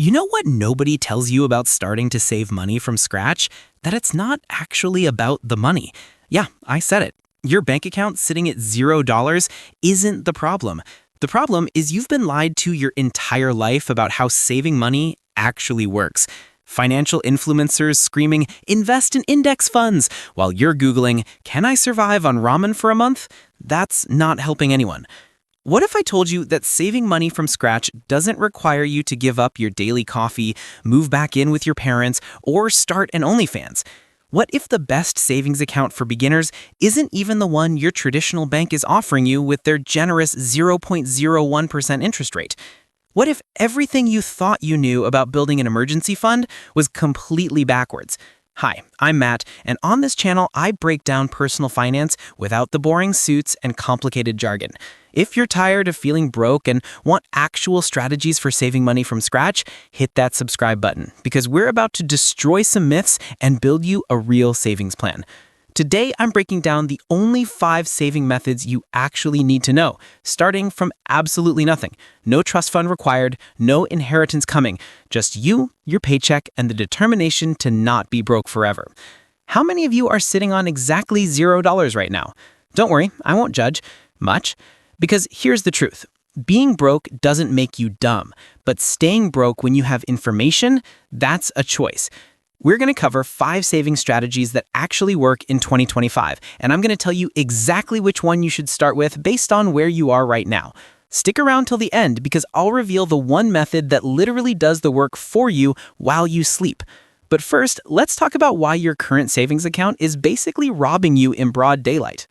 You know what nobody tells you about starting to save money from scratch? That it's not actually about the money. Yeah, I said it. Your bank account sitting at $0 isn't the problem. The problem is you've been lied to your entire life about how saving money actually works. Financial influencers screaming, invest in index funds, while you're Googling, can I survive on ramen for a month? That's not helping anyone. What if I told you that saving money from scratch doesn't require you to give up your daily coffee, move back in with your parents, or start an OnlyFans? What if the best savings account for beginners isn't even the one your traditional bank is offering you with their generous 0.01% interest rate? What if everything you thought you knew about building an emergency fund was completely backwards? Hi, I'm Matt, and on this channel, I break down personal finance without the boring suits and complicated jargon. If you're tired of feeling broke and want actual strategies for saving money from scratch, hit that subscribe button, because we're about to destroy some myths and build you a real savings plan. Today, I'm breaking down the only 5 saving methods you actually need to know, starting from absolutely nothing. No trust fund required, no inheritance coming, just you, your paycheck, and the determination to not be broke forever. How many of you are sitting on exactly $0 right now? Don't worry, I won't judge much, because here's the truth. Being broke doesn't make you dumb, but staying broke when you have information, that's a choice. We're going to cover 5 saving strategies that actually work in 2025, and I'm going to tell you exactly which one you should start with based on where you are right now. Stick around till the end because I'll reveal the one method that literally does the work for you while you sleep. But first, let's talk about why your current savings account is basically robbing you in broad daylight.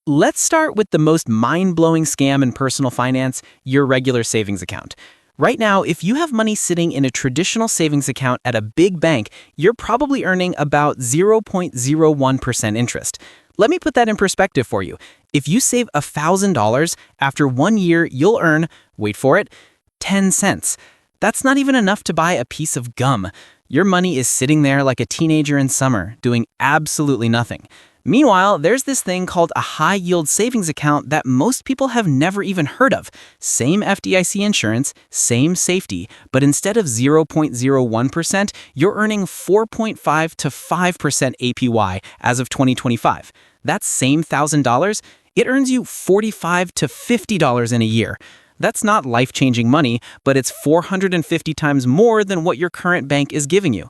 Let's start with the most mind-blowing scam in personal finance, your regular savings account. Right now, if you have money sitting in a traditional savings account at a big bank, you're probably earning about 0.01% interest. Let me put that in perspective for you. If you save $1,000, after 1 year, you'll earn, wait for it, 10 cents. That's not even enough to buy a piece of gum. Your money is sitting there like a teenager in summer, doing absolutely nothing. Meanwhile, there's this thing called a high-yield savings account that most people have never even heard of. Same FDIC insurance, same safety, but instead of 0.01%, you're earning 4.5 to 5% APY as of 2025. That same $1,000, it earns you $45 to $50 in a year. That's not life-changing money, but it's 450 times more than what your current bank is giving you.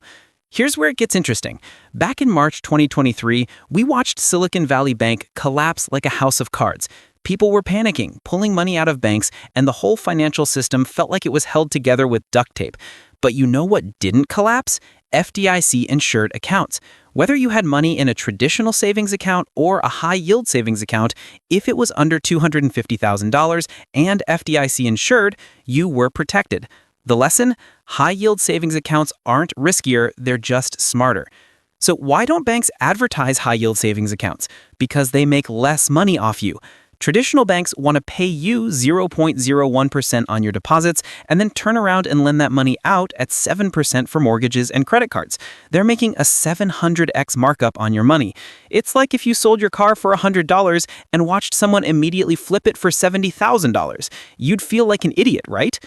Here's where it gets interesting. Back in March 2023, we watched Silicon Valley Bank collapse like a house of cards. People were panicking, pulling money out of banks, and the whole financial system felt like it was held together with duct tape. But you know what didn't collapse? FDIC-insured accounts. Whether you had money in a traditional savings account or a high-yield savings account, if it was under $250,000 and FDIC-insured, you were protected. The lesson? High-yield savings accounts aren't riskier, they're just smarter. So why don't banks advertise high-yield savings accounts? Because they make less money off you. Traditional banks want to pay you 0.01% on your deposits and then turn around and lend that money out at 7% for mortgages and credit cards. They're making a 700x markup on your money. It's like if you sold your car for $100 and watched someone immediately flip it for $70,000. You'd feel like an idiot, right?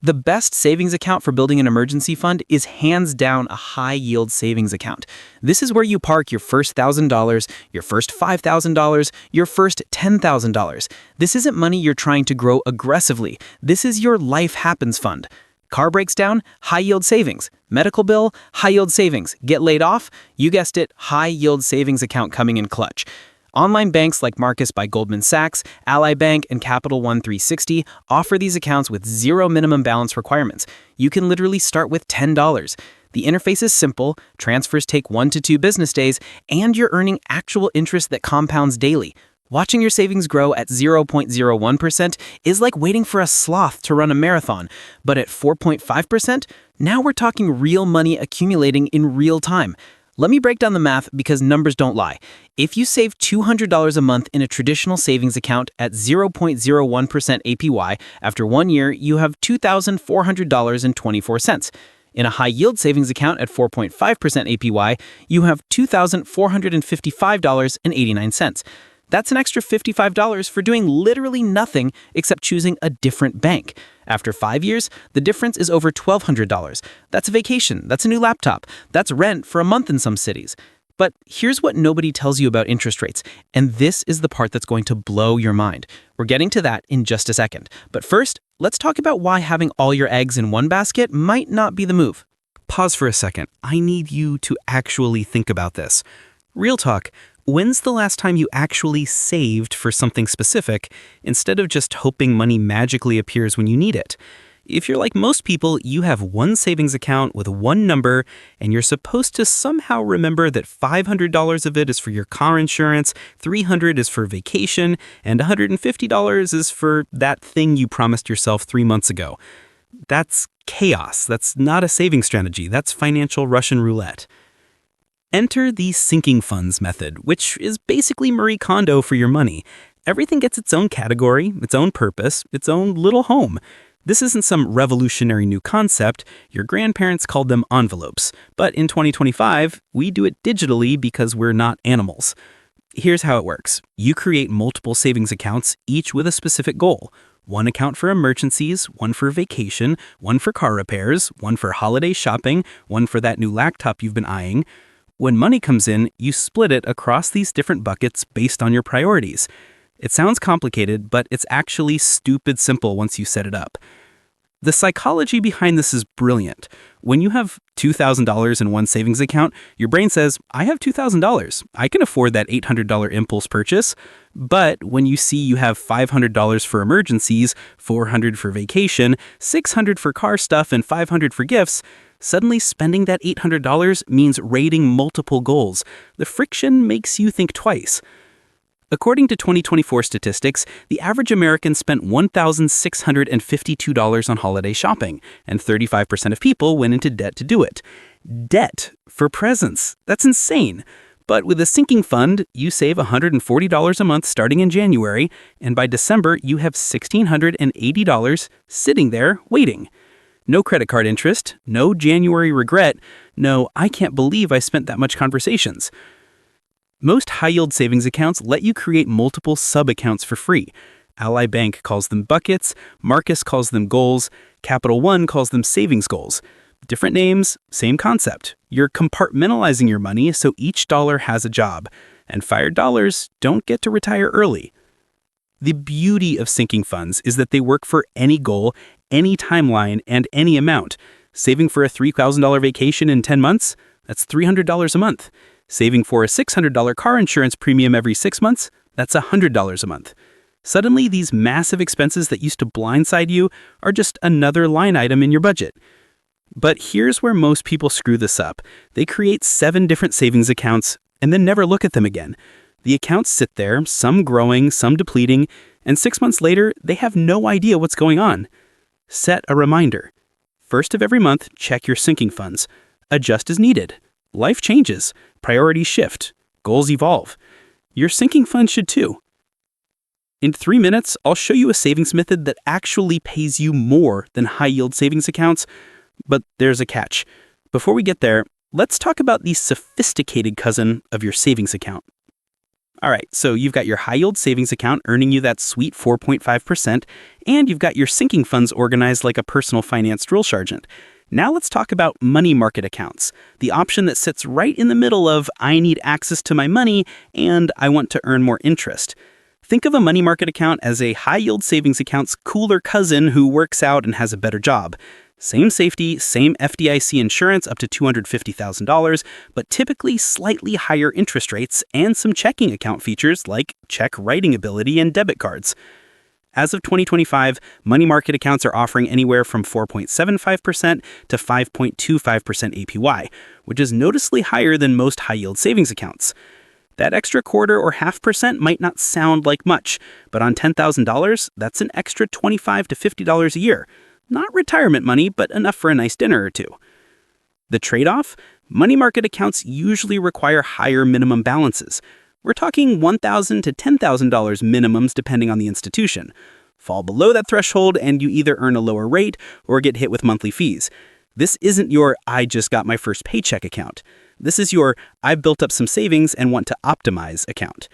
The best savings account for building an emergency fund is hands down a high-yield savings account. This is where you park your first $1,000, your first $5,000, your first $10,000. This isn't money you're trying to grow aggressively. This is your life happens fund. Car breaks down, high-yield savings. Medical bill, high-yield savings. Get laid off? You guessed it, high-yield savings account coming in clutch. Online banks like Marcus by Goldman Sachs, Ally Bank, and Capital One 360 offer these accounts with 0 minimum balance requirements. You can literally start with $10. The interface is simple, transfers take 1 to 2 business days, and you're earning actual interest that compounds daily. Watching your savings grow at 0.01% is like waiting for a sloth to run a marathon. But at 4.5%, now we're talking real money accumulating in real time. Let me break down the math because numbers don't lie. If you save $200 a month in a traditional savings account at 0.01% APY, after 1 year, you have $2,400.24. In a high-yield savings account at 4.5% APY, you have $2,455.89. That's an extra $55 for doing literally nothing except choosing a different bank. After 5 years, the difference is over $1,200. That's a vacation, that's a new laptop, that's rent for a month in some cities. But here's what nobody tells you about interest rates, and this is the part that's going to blow your mind. We're getting to that in just a second. But first, let's talk about why having all your eggs in one basket might not be the move. Pause for a second. I need you to actually think about this. Real talk, when's the last time you actually saved for something specific instead of just hoping money magically appears when you need it? If you're like most people, you have one savings account with one number, and you're supposed to somehow remember that $500 of it is for your car insurance, $300 is for vacation, and $150 is for that thing you promised yourself 3 months ago. That's chaos. That's not a saving strategy. That's financial Russian roulette. Enter the sinking funds method, which is basically Marie Kondo for your money. Everything gets its own category, its own purpose, its own little home. This isn't some revolutionary new concept. Your grandparents called them envelopes. But in 2025, we do it digitally because we're not animals. Here's how it works. You create multiple savings accounts, each with a specific goal. One account for emergencies, one for vacation, one for car repairs, one for holiday shopping, one for that new laptop you've been eyeing. When money comes in, you split it across these different buckets based on your priorities. It sounds complicated, but it's actually stupid simple once you set it up. The psychology behind this is brilliant. When you have $2,000 in one savings account, your brain says, I have $2,000. I can afford that $800 impulse purchase. But when you see you have $500 for emergencies, $400 for vacation, $600 for car stuff, and $500 for gifts, suddenly spending that $800 means raiding multiple goals. The friction makes you think twice. According to 2024 statistics, the average American spent $1,652 on holiday shopping, and 35% of people went into debt to do it. Debt for presents. That's insane. But with a sinking fund, you save $140 a month starting in January, and by December, you have $1,680 sitting there waiting. No credit card interest, no January regret, no I can't believe I spent that much conversations. Most high-yield savings accounts let you create multiple sub-accounts for free. Ally Bank calls them buckets, Marcus calls them goals, Capital One calls them savings goals. Different names, same concept. You're compartmentalizing your money so each dollar has a job, and fired dollars don't get to retire early. The beauty of sinking funds is that they work for any goal, any timeline, and any amount. Saving for a $3,000 vacation in 10 months? That's $300 a month. Saving for a $600 car insurance premium every 6 months? That's $100 a month. Suddenly, these massive expenses that used to blindside you are just another line item in your budget. But here's where most people screw this up. They create 7 different savings accounts and then never look at them again. The accounts sit there, some growing, some depleting, and 6 months later, they have no idea what's going on. Set a reminder. First of every month, check your sinking funds. Adjust as needed. Life changes. Priorities shift. Goals evolve. Your sinking fund should too. In 3 minutes, I'll show you a savings method that actually pays you more than high-yield savings accounts. But there's a catch. Before we get there, let's talk about the sophisticated cousin of your savings account. All right, so you've got your high-yield savings account earning you that sweet 4.5%, and you've got your sinking funds organized like a personal finance drill sergeant. Now let's talk about money market accounts, the option that sits right in the middle of I need access to my money and I want to earn more interest. Think of a money market account as a high-yield savings account's cooler cousin who works out and has a better job. Same safety, same FDIC insurance up to $250,000, but typically slightly higher interest rates and some checking account features like check writing ability and debit cards. As of 2025, money market accounts are offering anywhere from 4.75% to 5.25% APY, which is noticeably higher than most high-yield savings accounts. That extra quarter or 0.5% might not sound like much, but on $10,000, that's an extra $25 to $50 a year. Not retirement money, but enough for a nice dinner or two. The trade-off? Money market accounts usually require higher minimum balances. We're talking $1,000 to $10,000 minimums depending on the institution. Fall below that threshold and you either earn a lower rate or get hit with monthly fees. This isn't your I just got my first paycheck account. This is your I've built up some savings and want to optimize account.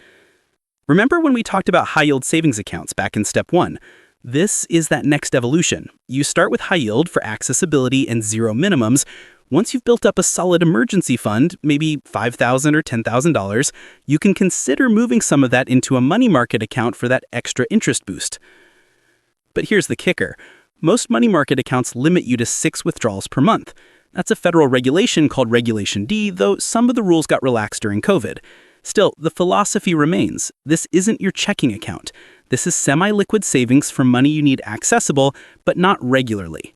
Remember when we talked about high-yield savings accounts back in step 1? This is that next evolution. You start with high yield for accessibility and zero minimums. Once you've built up a solid emergency fund, maybe $5,000 or $10,000, you can consider moving some of that into a money market account for that extra interest boost. But here's the kicker. Most money market accounts limit you to 6 withdrawals per month. That's a federal regulation called Regulation D, though some of the rules got relaxed during COVID. Still, the philosophy remains. This isn't your checking account. This is semi-liquid savings for money you need accessible, but not regularly.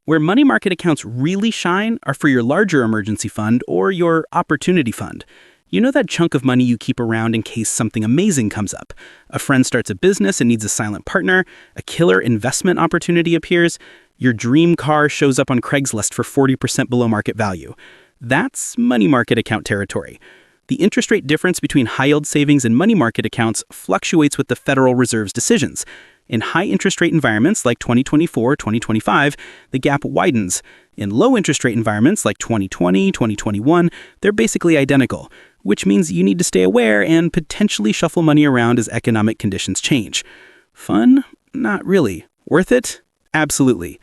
Where money market accounts really shine are for your larger emergency fund or your opportunity fund. You know that chunk of money you keep around in case something amazing comes up. A friend starts a business and needs a silent partner, a killer investment opportunity appears, your dream car shows up on Craigslist for 40% below market value. That's money market account territory. The interest rate difference between high-yield savings and money market accounts fluctuates with the Federal Reserve's decisions. In high-interest rate environments like 2024, 2025, the gap widens. In low-interest rate environments like 2020, 2021, they're basically identical, which means you need to stay aware and potentially shuffle money around as economic conditions change. Fun? Not really. Worth it? Absolutely.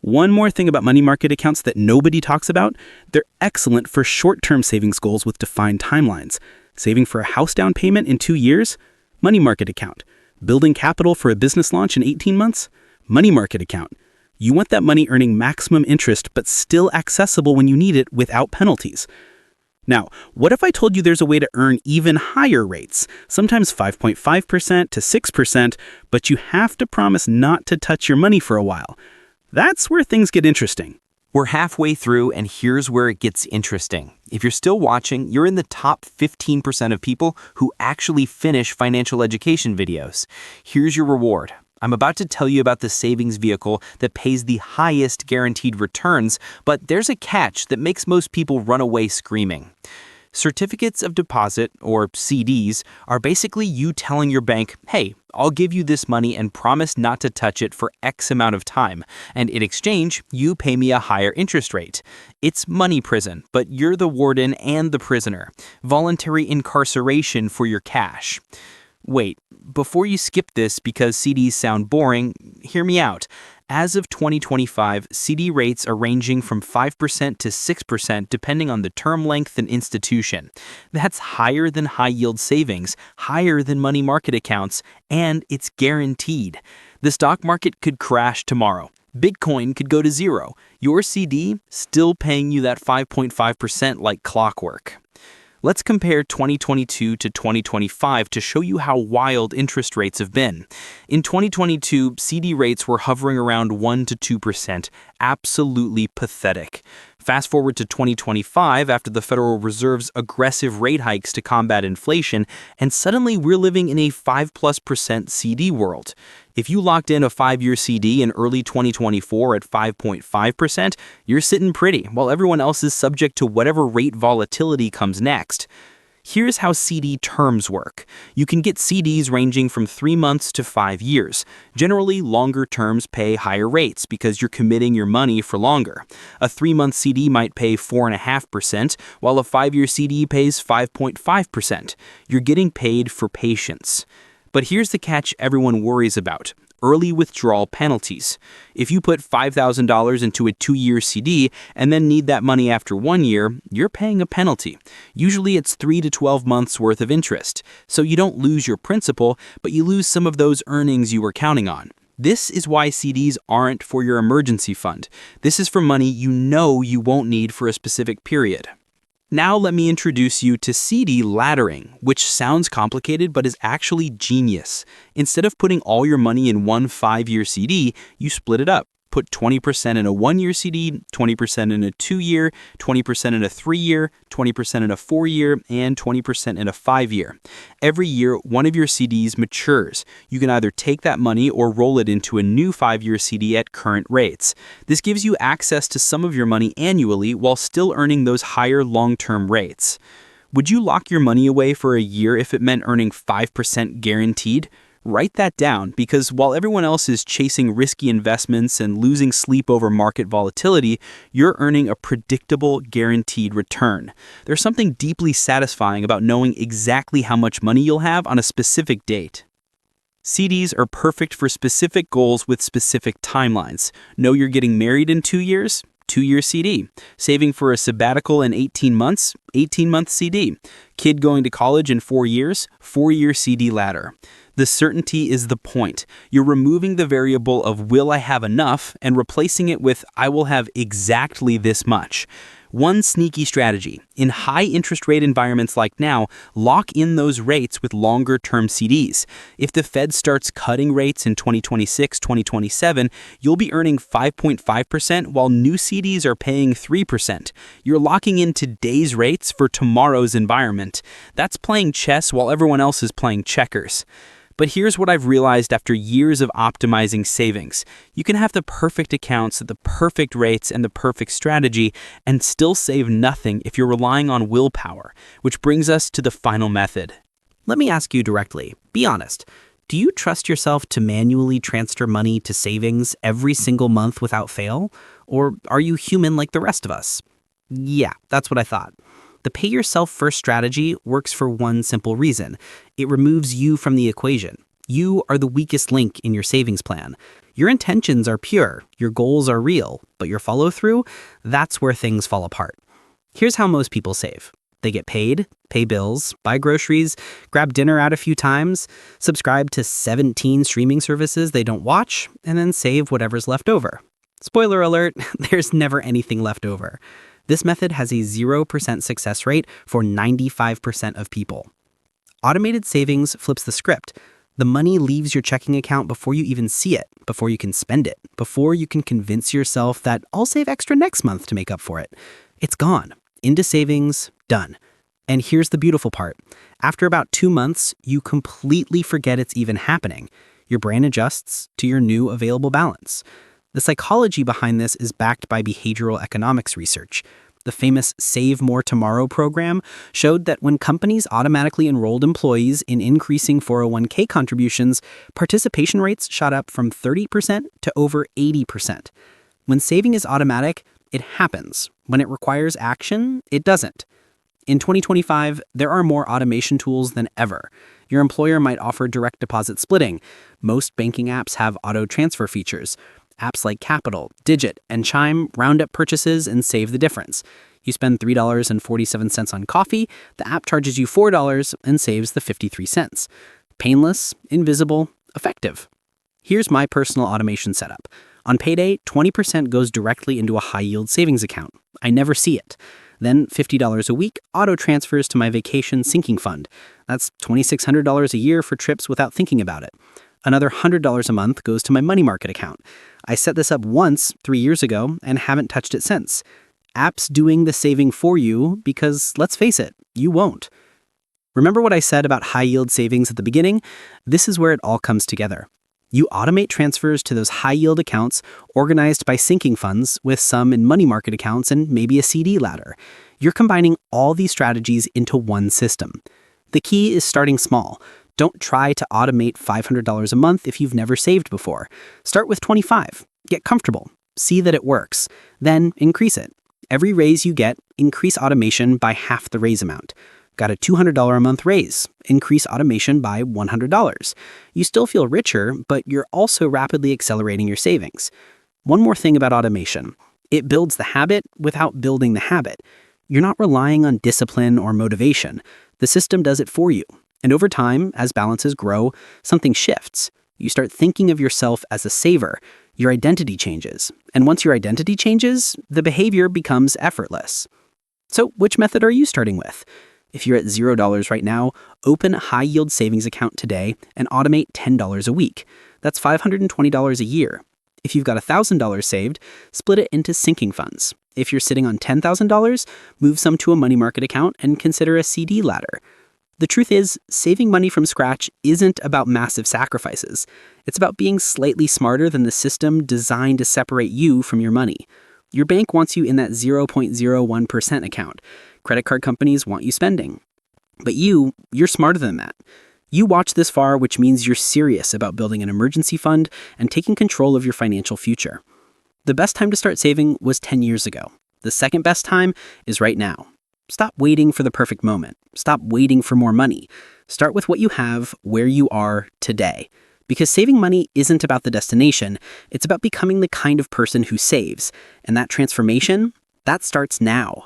One more thing about money market accounts that nobody talks about, they're excellent for short-term savings goals with defined timelines. Saving for a house down payment in 2 years? Money market account. Building capital for a business launch in 18 months? Money market account. You want that money earning maximum interest but still accessible when you need it without penalties. Now, what if I told you there's a way to earn even higher rates, sometimes 5.5% to 6%, but you have to promise not to touch your money for a while? That's where things get interesting. We're halfway through, and here's where it gets interesting. If you're still watching, you're in the top 15% of people who actually finish financial education videos. Here's your reward. I'm about to tell you about the savings vehicle that pays the highest guaranteed returns, but there's a catch that makes most people run away screaming. Certificates of deposit, or CDs, are basically you telling your bank, hey, I'll give you this money and promise not to touch it for X amount of time, and in exchange, you pay me a higher interest rate. It's money prison, but you're the warden and the prisoner. Voluntary incarceration for your cash. Wait, before you skip this because CDs sound boring, hear me out. As of 2025, CD rates are ranging from 5% to 6% depending on the term length and institution. That's higher than high-yield savings, higher than money market accounts, and it's guaranteed. The stock market could crash tomorrow. Bitcoin could go to zero. Your CD still paying you that 5.5% like clockwork. Let's compare 2022 to 2025 to show you how wild interest rates have been. In 2022, CD rates were hovering around 1 to 2%. Absolutely pathetic. Fast forward to 2025 after the Federal Reserve's aggressive rate hikes to combat inflation, and suddenly we're living in a 5+% CD world. If you locked in a 5-year CD in early 2024 at 5.5%, you're sitting pretty, while everyone else is subject to whatever rate volatility comes next. Here's how CD terms work. You can get CDs ranging from 3 months to 5 years. Generally, longer terms pay higher rates because you're committing your money for longer. A 3-month CD might pay 4.5%, while a 5-year CD pays 5.5%. You're getting paid for patience. But here's the catch everyone worries about. Early withdrawal penalties. If you put $5,000 into a 2-year CD and then need that money after 1 year, you're paying a penalty. Usually it's 3 to 12 months worth of interest. So you don't lose your principal, but you lose some of those earnings you were counting on. This is why CDs aren't for your emergency fund. This is for money you know you won't need for a specific period. Now let me introduce you to CD laddering, which sounds complicated but is actually genius. Instead of putting all your money in one 5-year CD, you split it up. Put 20% in a 1-year CD, 20% in a 2-year, 20% in a 3-year, 20% in a 4-year, and 20% in a 5-year. Every year, one of your CDs matures. You can either take that money or roll it into a new 5-year CD at current rates. This gives you access to some of your money annually while still earning those higher long-term rates. Would you lock your money away for a year if it meant earning 5% guaranteed? Write that down because while everyone else is chasing risky investments and losing sleep over market volatility, you're earning a predictable, guaranteed return. There's something deeply satisfying about knowing exactly how much money you'll have on a specific date. CDs are perfect for specific goals with specific timelines. Know you're getting married in 2 years? 2-year CD. Saving for a sabbatical in 18 months? 18-month CD. Kid going to college in 4 years? 4-year CD ladder. The certainty is the point. You're removing the variable of will I have enough and replacing it with I will have exactly this much. One sneaky strategy. In high interest rate environments like now, lock in those rates with longer term CDs. If the Fed starts cutting rates in 2026, 2027, you'll be earning 5.5% while new CDs are paying 3%. You're locking in today's rates for tomorrow's environment. That's playing chess while everyone else is playing checkers. But here's what I've realized after years of optimizing savings. You can have the perfect accounts, the perfect rates, and the perfect strategy, and still save nothing if you're relying on willpower, which brings us to the final method. Let me ask you directly, be honest. Do you trust yourself to manually transfer money to savings every single month without fail? Or are you human like the rest of us? Yeah, that's what I thought. The pay yourself first strategy works for one simple reason. It removes you from the equation. You are the weakest link in your savings plan. Your intentions are pure, your goals are real, but your follow-through, that's where things fall apart. Here's how most people save. They get paid, pay bills, buy groceries, grab dinner out a few times, subscribe to 17 streaming services they don't watch, and then save whatever's left over. Spoiler alert, there's never anything left over. This method has a 0% success rate for 95% of people. Automated savings flips the script. The money leaves your checking account before you even see it, before you can spend it, before you can convince yourself that I'll save extra next month to make up for it. It's gone. Into savings, done. And here's the beautiful part. After about 2 months, you completely forget it's even happening. Your brain adjusts to your new available balance. The psychology behind this is backed by behavioral economics research. The famous Save More Tomorrow program showed that when companies automatically enrolled employees in increasing 401k contributions, participation rates shot up from 30% to over 80%. When saving is automatic, it happens. When it requires action, it doesn't. In 2025, there are more automation tools than ever. Your employer might offer direct deposit splitting. Most banking apps have auto transfer features. Apps like Capital, Digit, and Chime round up purchases and save the difference. You spend $3.47 on coffee, the app charges you $4 and saves the 53 cents. Painless, invisible, effective. Here's my personal automation setup. On payday, 20% goes directly into a high-yield savings account. I never see it. Then $50 a week auto transfers to my vacation sinking fund. That's $2,600 a year for trips without thinking about it. Another $100 a month goes to my money market account. I set this up once 3 years ago and haven't touched it since. Apps doing the saving for you because, let's face it, you won't. Remember what I said about high-yield savings at the beginning? This is where it all comes together. You automate transfers to those high-yield accounts organized by sinking funds with some in money market accounts and maybe a CD ladder. You're combining all these strategies into one system. The key is starting small. Don't try to automate $500 a month if you've never saved before. Start with $25. Get comfortable. See that it works. Then increase it. Every raise you get, increase automation by half the raise amount. Got a $200 a month raise. Increase automation by $100. You still feel richer, but you're also rapidly accelerating your savings. One more thing about automation. It builds the habit without building the habit. You're not relying on discipline or motivation. The system does it for you. And over time, as balances grow, something shifts. You start thinking of yourself as a saver. Your identity changes. And once your identity changes, the behavior becomes effortless. So which method are you starting with? If you're at $0 right now, open a high-yield savings account today and automate $10 a week. That's $520 a year. If you've got $1,000 saved, split it into sinking funds. If you're sitting on $10,000, move some to a money market account and consider a CD ladder. The truth is, saving money from scratch isn't about massive sacrifices. It's about being slightly smarter than the system designed to separate you from your money. Your bank wants you in that 0.01% account. Credit card companies want you spending. But you're smarter than that. You watched this far, which means you're serious about building an emergency fund and taking control of your financial future. The best time to start saving was 10 years ago. The second best time is right now. Stop waiting for the perfect moment. Stop waiting for more money. Start with what you have, where you are today. Because saving money isn't about the destination, it's about becoming the kind of person who saves. And that transformation, that starts now.